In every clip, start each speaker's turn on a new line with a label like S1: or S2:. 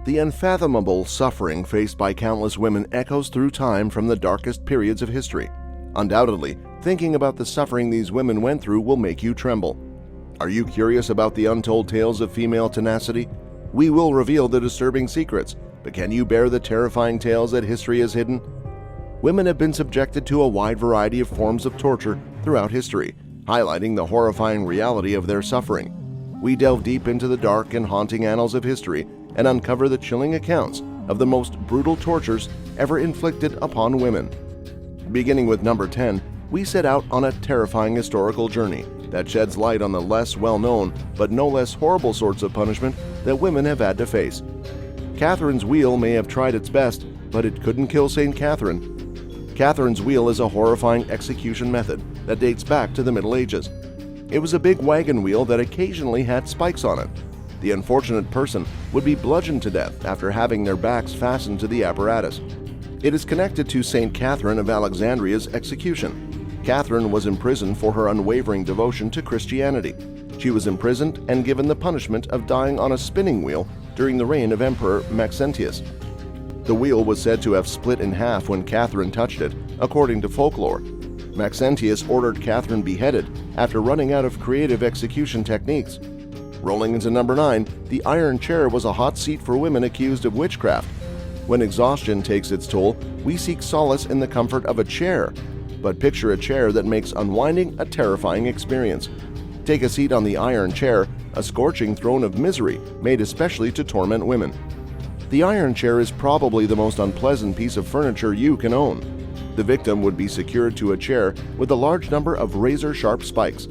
S1: The unfathomable suffering faced by countless women echoes through time from the darkest periods of history. Undoubtedly, thinking about the suffering these women went through will make you tremble. Are you curious about the untold tales of female tenacity? We will reveal the disturbing secrets, but can you bear the terrifying tales that history has hidden? Women have been subjected to a wide variety of forms of torture throughout history, highlighting the horrifying reality of their suffering. We delve deep into the dark and haunting annals of history and uncover the chilling accounts of the most brutal tortures ever inflicted upon women. Beginning with number 10, we set out on a terrifying historical journey that sheds light on the less well-known but no less horrible sorts of punishment that women have had to face. Catherine's wheel may have tried its best, but it couldn't kill St. Catherine. Catherine's wheel is a horrifying execution method that dates back to the Middle Ages. It was a big wagon wheel that occasionally had spikes on it. The unfortunate person would be bludgeoned to death after having their backs fastened to the apparatus. It is connected to St. Catherine of Alexandria's execution. Catherine was imprisoned for her unwavering devotion to Christianity. She was imprisoned and given the punishment of dying on a spinning wheel during the reign of Emperor Maxentius. The wheel was said to have split in half when Catherine touched it, according to folklore. Maxentius ordered Catherine beheaded after running out of creative execution techniques. Rolling into number 9, the iron chair was a hot seat for women accused of witchcraft. When exhaustion takes its toll, we seek solace in the comfort of a chair. But picture a chair that makes unwinding a terrifying experience. Take a seat on the iron chair, a scorching throne of misery made especially to torment women. The iron chair is probably the most unpleasant piece of furniture you can own. The victim would be secured to a chair with a large number of razor-sharp spikes.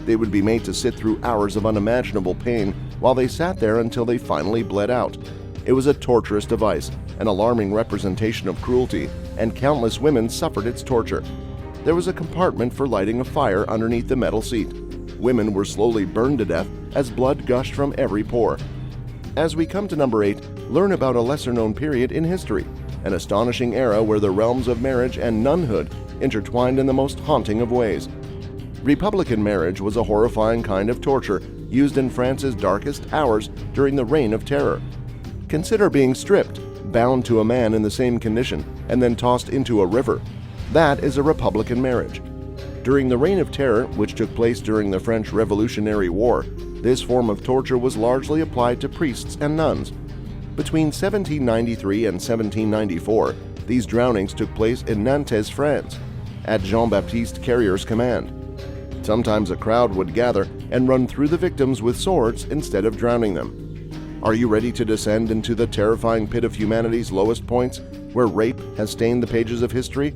S1: They would be made to sit through hours of unimaginable pain while they sat there until they finally bled out. It was a torturous device, an alarming representation of cruelty, and countless women suffered its torture. There was a compartment for lighting a fire underneath the metal seat. Women were slowly burned to death as blood gushed from every pore. As we come to number 8, learn about a lesser-known period in history, an astonishing era where the realms of marriage and nunhood intertwined in the most haunting of ways. Republican marriage was a horrifying kind of torture used in France's darkest hours during the Reign of Terror. Consider being stripped, bound to a man in the same condition, and then tossed into a river. That is a Republican marriage. During the Reign of Terror, which took place during the French Revolutionary War, this form of torture was largely applied to priests and nuns. Between 1793 and 1794, these drownings took place in Nantes, France, at Jean-Baptiste Carrier's command. Sometimes a crowd would gather and run through the victims with swords instead of drowning them. Are you ready to descend into the terrifying pit of humanity's lowest points, where rape has stained the pages of history?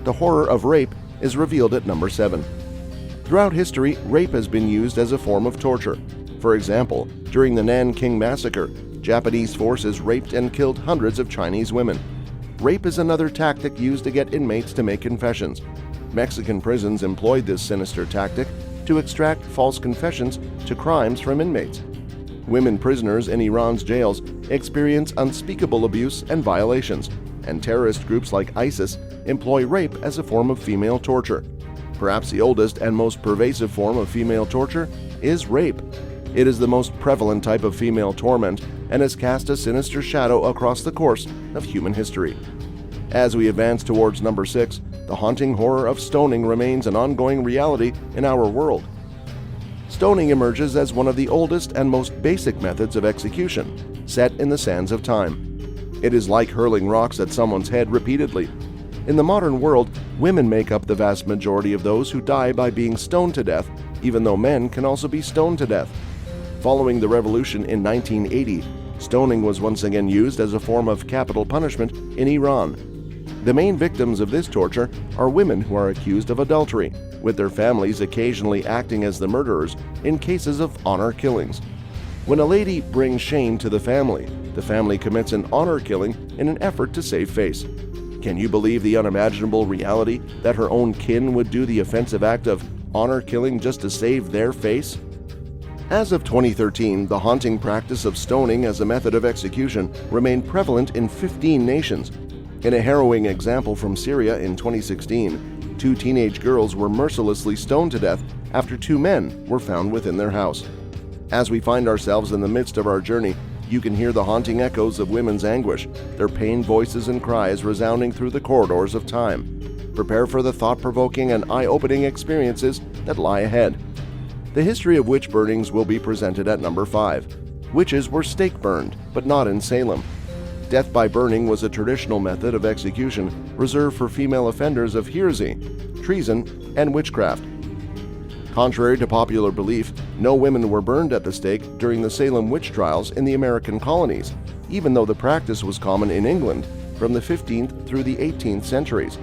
S1: The horror of rape is revealed at number 7. Throughout history, rape has been used as a form of torture. For example, during the Nanking Massacre, Japanese forces raped and killed hundreds of Chinese women. Rape is another tactic used to get inmates to make confessions. Mexican prisons employed this sinister tactic to extract false confessions to crimes from inmates. Women prisoners in Iran's jails experience unspeakable abuse and violations, and terrorist groups like ISIS employ rape as a form of female torture. Perhaps the oldest and most pervasive form of female torture is rape. It is the most prevalent type of female torment and has cast a sinister shadow across the course of human history. As we advance towards number 6, the haunting horror of stoning remains an ongoing reality in our world. Stoning emerges as one of the oldest and most basic methods of execution, set in the sands of time. It is like hurling rocks at someone's head repeatedly. In the modern world, women make up the vast majority of those who die by being stoned to death, even though men can also be stoned to death. Following the revolution in 1980, stoning was once again used as a form of capital punishment in Iran. The main victims of this torture are women who are accused of adultery, with their families occasionally acting as the murderers in cases of honor killings. When a lady brings shame to the family commits an honor killing in an effort to save face. Can you believe the unimaginable reality that her own kin would do the offensive act of honor killing just to save their face? As of 2013, the haunting practice of stoning as a method of execution remained prevalent in 15 nations. In a harrowing example from Syria in 2016, 2 teenage girls were mercilessly stoned to death after 2 men were found within their house. As we find ourselves in the midst of our journey, You can hear the haunting echoes of women's anguish, their pained voices and cries resounding through the corridors of time. Prepare for the thought-provoking and eye-opening experiences that lie ahead. The history of witch burnings will be presented at number 5. Witches were stake burned, but not in Salem. Death by burning was a traditional method of execution reserved for female offenders of heresy, treason, and witchcraft. Contrary to popular belief, no women were burned at the stake during the Salem witch trials in the American colonies, even though the practice was common in England from the 15th through the 18th centuries.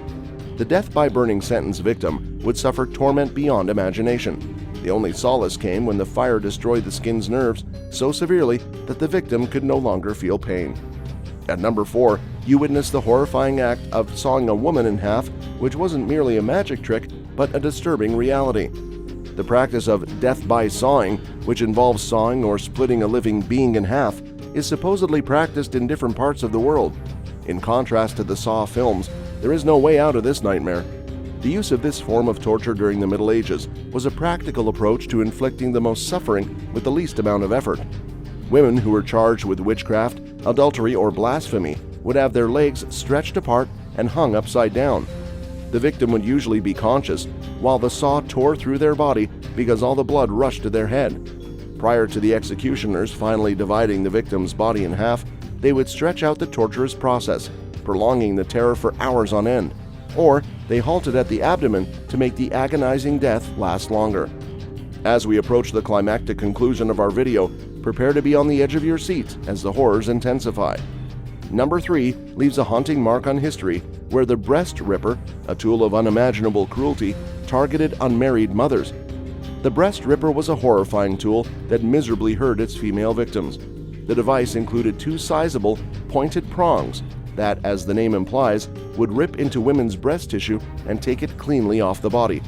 S1: The death by burning sentence victim would suffer torment beyond imagination. The only solace came when the fire destroyed the skin's nerves so severely that the victim could no longer feel pain. At number 4, you witnessed the horrifying act of sawing a woman in half, which wasn't merely a magic trick, but a disturbing reality. The practice of death by sawing, which involves sawing or splitting a living being in half, is supposedly practiced in different parts of the world. In contrast to the Saw films, there is no way out of this nightmare. The use of this form of torture during the Middle Ages was a practical approach to inflicting the most suffering with the least amount of effort. Women who were charged with witchcraft, adultery, or blasphemy would have their legs stretched apart and hung upside down. The victim would usually be conscious, while the saw tore through their body because all the blood rushed to their head. Prior to the executioners finally dividing the victim's body in half, they would stretch out the torturous process, prolonging the terror for hours on end. Or they halted at the abdomen to make the agonizing death last longer. As we approach the climactic conclusion of our video, prepare to be on the edge of your seat as the horrors intensify. Number 3 leaves a haunting mark on history where the breast ripper, a tool of unimaginable cruelty, targeted unmarried mothers. The breast ripper was a horrifying tool that miserably hurt its female victims. The device included 2 sizable, pointed prongs that, as the name implies, would rip into women's breast tissue and take it cleanly off the body.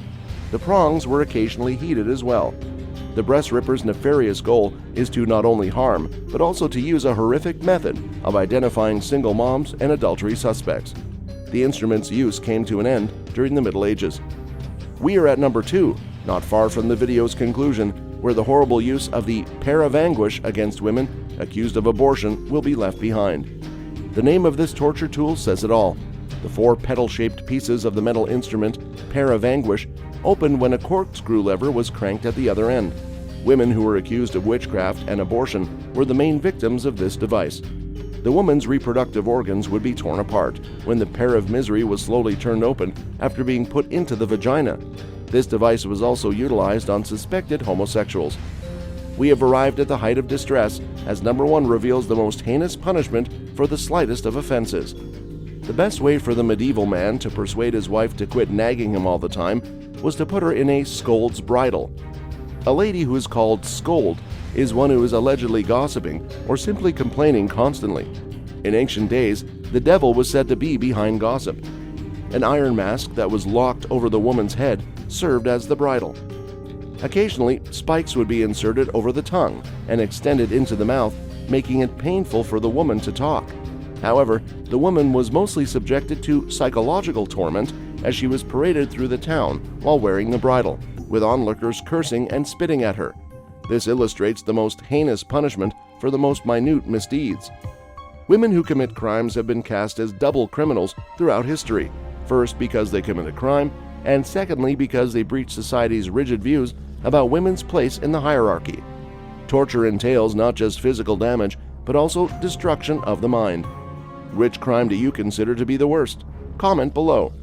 S1: The prongs were occasionally heated as well. The breast ripper's nefarious goal is to not only harm, but also to use a horrific method of identifying single moms and adultery suspects. The instrument's use came to an end during the Middle Ages. We are at number 2, not far from the video's conclusion, where the horrible use of the pair of anguish against women accused of abortion will be left behind. The name of this torture tool says it all. The 4 petal-shaped pieces of the metal instrument, pair of anguish, opened when a corkscrew lever was cranked at the other end. Women who were accused of witchcraft and abortion were the main victims of this device. The woman's reproductive organs would be torn apart when the pair of misery was slowly turned open after being put into the vagina. This device was also utilized on suspected homosexuals. We have arrived at the height of distress as number 1 reveals the most heinous punishment for the slightest of offenses. The best way for the medieval man to persuade his wife to quit nagging him all the time was to put her in a scold's bridle. A lady who is called scold is one who is allegedly gossiping or simply complaining constantly. In ancient days, the devil was said to be behind gossip. An iron mask that was locked over the woman's head served as the bridle. Occasionally, spikes would be inserted over the tongue and extended into the mouth, making it painful for the woman to talk. However, the woman was mostly subjected to psychological torment as she was paraded through the town while wearing the bridle, with onlookers cursing and spitting at her. This illustrates the most heinous punishment for the most minute misdeeds. Women who commit crimes have been cast as double criminals throughout history, first because they commit a crime, and secondly because they breach society's rigid views about women's place in the hierarchy. Torture entails not just physical damage, but also destruction of the mind. Which crime do you consider to be the worst? Comment below.